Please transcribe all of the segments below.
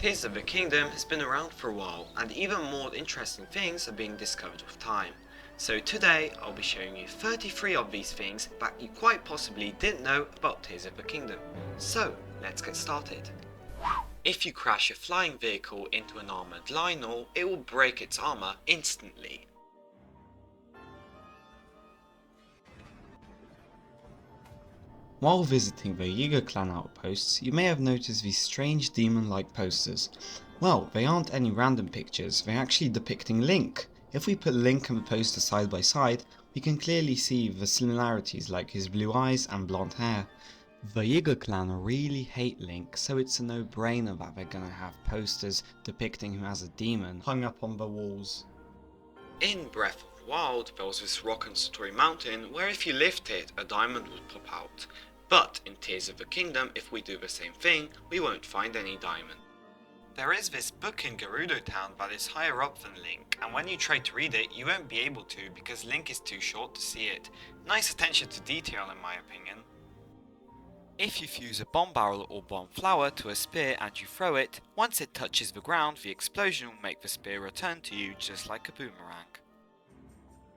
Tears of the Kingdom has been around for a while, and even more interesting things are being discovered with time. So today I'll be showing you 33 of these things that you quite possibly didn't know about Tears of the Kingdom. So let's get started. If you crash a flying vehicle into an armoured Lionel, it will break its armour instantly. While visiting the Yiga clan outposts, you may have noticed these strange demon-like posters. Well, they aren't any random pictures, they're actually depicting Link. If we put Link and the poster side by side, we can clearly see the similarities like his blue eyes and blonde hair. The Yiga clan really hate Link, so it's a no-brainer that they're gonna have posters depicting him as a demon hung up on the walls. In Breath of the Wild, there was this rock and Satori mountain where if you lift it, a diamond would pop out. But in Tears of the Kingdom, if we do the same thing, we won't find any diamond. There is this book in Gerudo Town that is higher up than Link, and when you try to read it, you won't be able to because Link is too short to see it. Nice attention to detail in my opinion. If you fuse a bomb barrel or bomb flower to a spear and you throw it, once it touches the ground, the explosion will make the spear return to you just like a boomerang.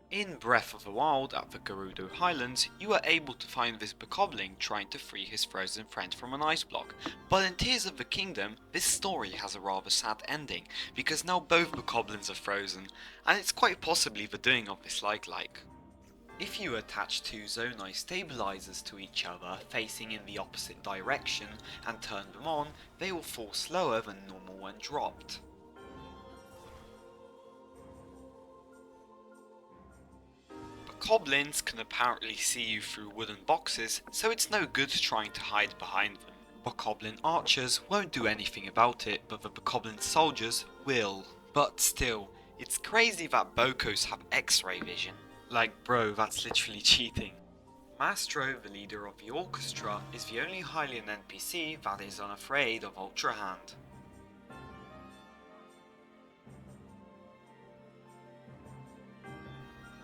In Breath of the Wild at the Gerudo Highlands, you are able to find this bokoblin trying to free his frozen friend from an ice block, but in Tears of the Kingdom, this story has a rather sad ending, because now both bokoblins are frozen, and it's quite possibly the doing of this like. If you attach two zonai stabilizers to each other facing in the opposite direction and turn them on, they will fall slower than normal when dropped. Bokoblins can apparently see you through wooden boxes, so it's no good trying to hide behind them. Bokoblin archers won't do anything about it, but the Bokoblin soldiers will. But still, it's crazy that Bokos have X-ray vision. Like bro, that's literally cheating. Mastro, the leader of the orchestra, is the only Hylian NPC that is unafraid of Ultra Hand.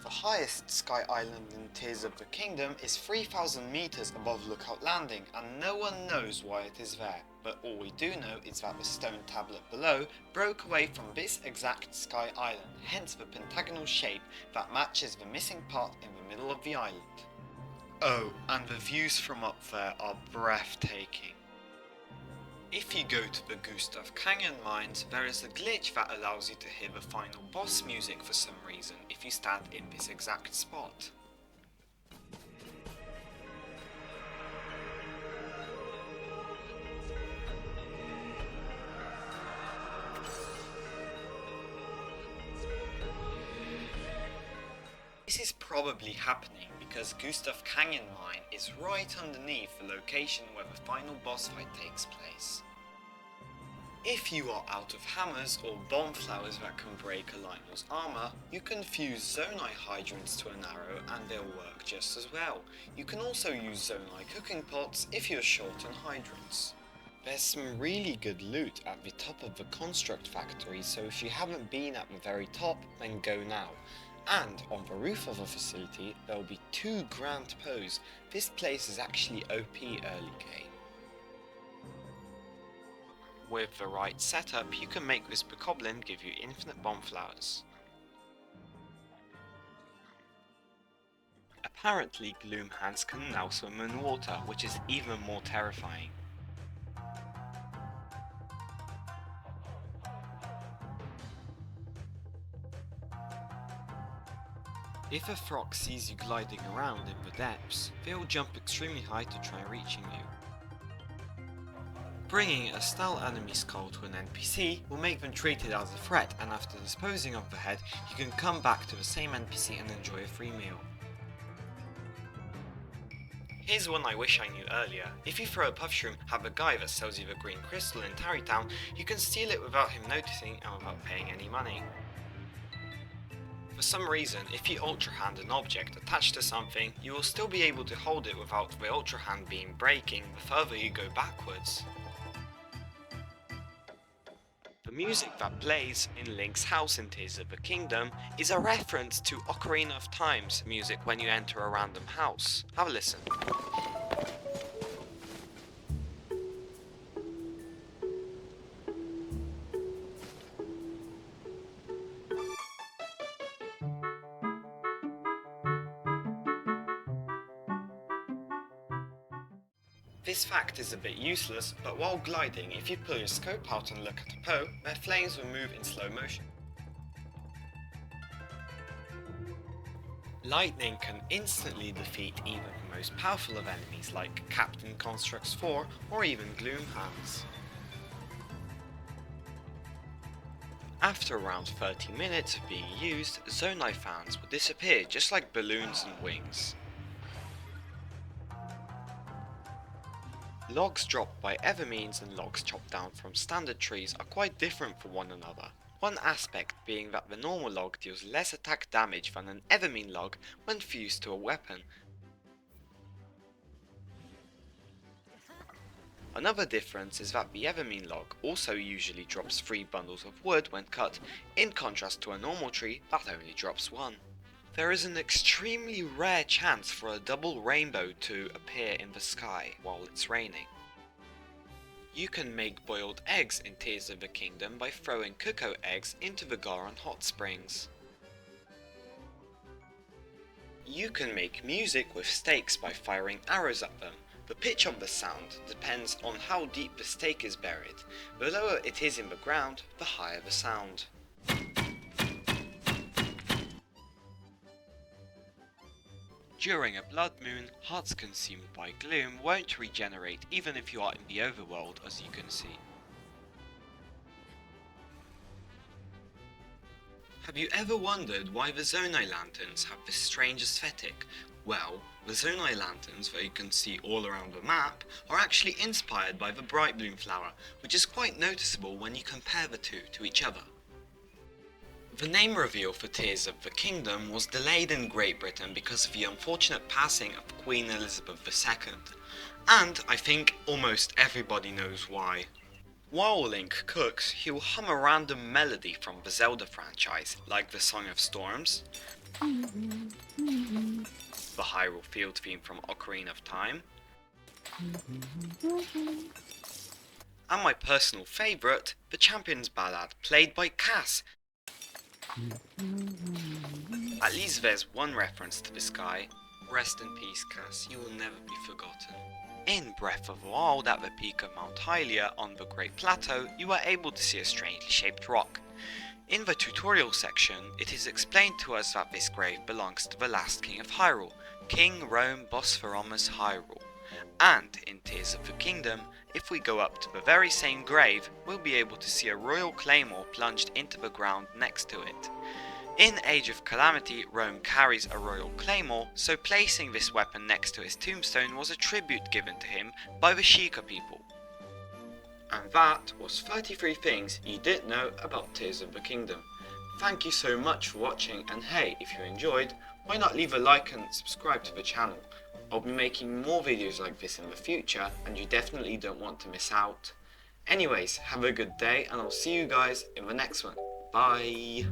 The highest sky island in Tears of the Kingdom is 3,000 meters above Lookout Landing, and no one knows why it is there, but all we do know is that the stone tablet below broke away from this exact sky island, hence the pentagonal shape that matches the missing part in the middle of the island. Oh, and the views from up there are breathtaking. If you go to the Gustav Canyon mines, there is a glitch that allows you to hear the final boss music for some reason if you stand in this exact spot. This is probably happening because Gustav Canyon Mine is right underneath the location where the final boss fight takes place. If you are out of hammers or bomb flowers that can break a Lionel's armor, you can fuse zonai hydrants to an arrow and they'll work just as well. You can also use zonai cooking pots if you're short on hydrants. There's some really good loot at the top of the construct factory, so if you haven't been at the very top, then go now. And on the roof of the facility, there will be 2 grand pose. This place is actually OP early game. With the right setup, you can make this bokoblin give you infinite bomb flowers. Apparently, Gloom Hands can now swim in water, which is even more terrifying. If a frog sees you gliding around in the depths, they'll jump extremely high to try reaching you. Bringing a stale enemy skull to an NPC will make them treat it as a threat, and after disposing of the head, you can come back to the same NPC and enjoy a free meal. Here's one I wish I knew earlier. If you throw a puff shroom at the guy that sells you the green crystal in Tarrytown, you can steal it without him noticing and without paying any money. For some reason, if you Ultra Hand an object attached to something, you will still be able to hold it without the Ultra Hand beam breaking the further you go backwards. The music that plays in Link's house in Tears of the Kingdom is a reference to Ocarina of Time's music when you enter a random house. Have a listen. This fact is a bit useless, but while gliding, if you pull your scope out and look at a Poe, their flames will move in slow motion. Lightning can instantly defeat even the most powerful of enemies like Captain Constructs 4 or even Gloomhounds. After around 30 minutes of being used, Zonai fans will disappear just like balloons and wings. Logs dropped by Evermeans and logs chopped down from standard trees are quite different from one another. One aspect being that the normal log deals less attack damage than an Evermean log when fused to a weapon. Another difference is that the Evermean log also usually drops 3 bundles of wood when cut, in contrast to a normal tree that only drops 1. There is an extremely rare chance for a double rainbow to appear in the sky while it's raining. You can make boiled eggs in Tears of the Kingdom by throwing cocoa eggs into the Garon hot springs. You can make music with stakes by firing arrows at them. The pitch of the sound depends on how deep the stake is buried. The lower it is in the ground, the higher the sound. During a blood moon, hearts consumed by gloom won't regenerate even if you are in the overworld, as you can see. Have you ever wondered why the Zonai lanterns have this strange aesthetic? Well, the Zonai lanterns that you can see all around the map are actually inspired by the bright bloom flower, which is quite noticeable when you compare the two to each other. The name reveal for Tears of the Kingdom was delayed in Great Britain because of the unfortunate passing of Queen Elizabeth II, and I think almost everybody knows why. While Link cooks, he will hum a random melody from the Zelda franchise, like the Song of Storms, the Hyrule Field theme from Ocarina of Time, and my personal favourite, the Champion's Ballad, played by Cass. At least there's one reference to this guy. Rest in peace, Cass, you will never be forgotten. In Breath of the Wild, at the peak of Mount Hylia on the Great Plateau, you are able to see a strangely shaped rock. In the tutorial section, it is explained to us that this grave belongs to the last king of Hyrule, King Rome Bospheromus Hyrule. And in Tears of the Kingdom, if we go up to the very same grave, we'll be able to see a royal claymore plunged into the ground next to it. In Age of Calamity, Rome carries a royal claymore, so placing this weapon next to his tombstone was a tribute given to him by the Sheikah people. And that was 33 things you didn't know about Tears of the Kingdom. Thank you so much for watching, and hey, if you enjoyed, why not leave a like and subscribe to the channel. I'll be making more videos like this in the future, and you definitely don't want to miss out. Anyways, have a good day, and I'll see you guys in the next one. Bye!